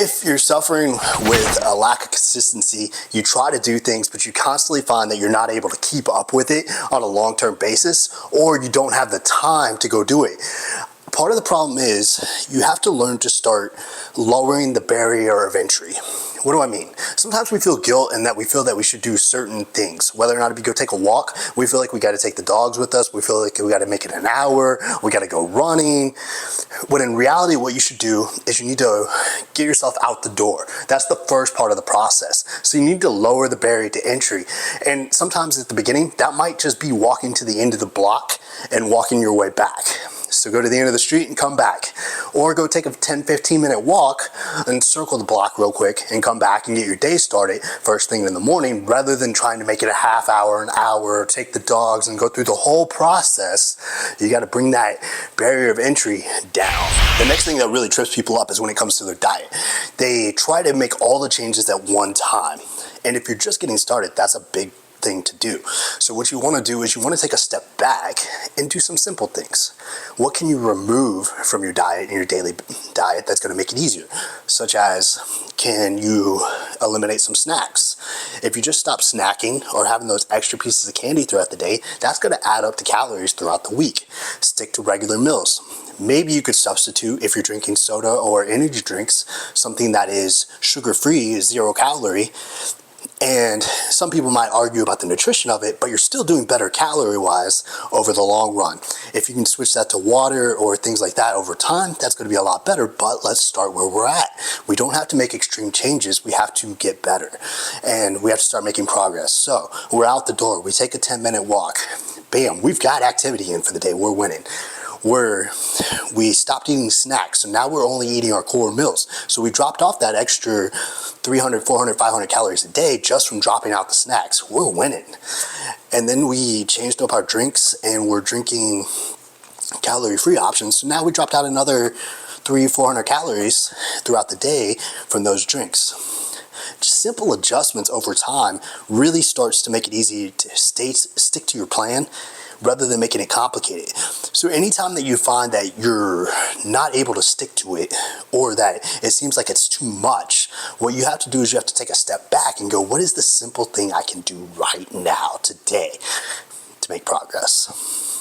If you're suffering with a lack of consistency, you try to do things, but you constantly find that you're not able to keep up with it on a long-term basis, or you don't have the time to go do it. Part of the problem is you have to learn to start lowering the barrier of entry. What do I mean? Sometimes we feel guilt and that we feel that we should do certain things. Whether or not if you go take a walk, we feel like we got to take the dogs with us. We feel like we got to make it an hour. We got to go running. When in reality, what you should do is you need to get yourself out the door. That's the first part of the process. So you need to lower the barrier to entry. And sometimes at the beginning, that might just be walking to the end of the block and walking your way back. So go to the end of the street and come back. Or go take a 10-15 minute walk and circle the block real quick and come back and get your day started first thing in the morning, rather than trying to make it a half hour, an hour, take the dogs and go through the whole process. You got to bring that barrier of entry down. The next thing that really trips people up is when it comes to their diet. They try to make all the changes at one time. And if you're just getting started, that's a big thing to do. So what you want to do is you want to take a step back and do some simple things. What can you remove from your diet, in your daily diet, that's going to make it easier? Such as, can you eliminate some snacks? If you just stop snacking or having those extra pieces of candy throughout the day, that's going to add up to calories throughout the week. Stick to regular meals. Maybe you could substitute, if you're drinking soda or energy drinks, something that is sugar-free, 0 calorie. And some people might argue about the nutrition of it, but you're still doing better calorie-wise over the long run. If you can switch that to water or things like that over time, that's going to be a lot better. But let's start where we're at. We don't have to make extreme changes. We have to get better. And we have to start making progress. So we're out the door. We take a 10-minute walk. Bam, we've got activity in for the day. We're winning. We stopped eating snacks, so now we're only eating our core meals. So we dropped off that extra 300, 400, 500 calories a day just from dropping out the snacks. We're winning. And then we changed up our drinks and we're drinking calorie-free options. So now we dropped out another 300-400 calories throughout the day from those drinks. Just simple adjustments over time really starts to make it easy to stick to your plan, rather than making it complicated. So anytime that you find that you're not able to stick to it, or that it seems like it's too much, what you have to do is you have to take a step back and go, what is the simple thing I can do right now, today, to make progress?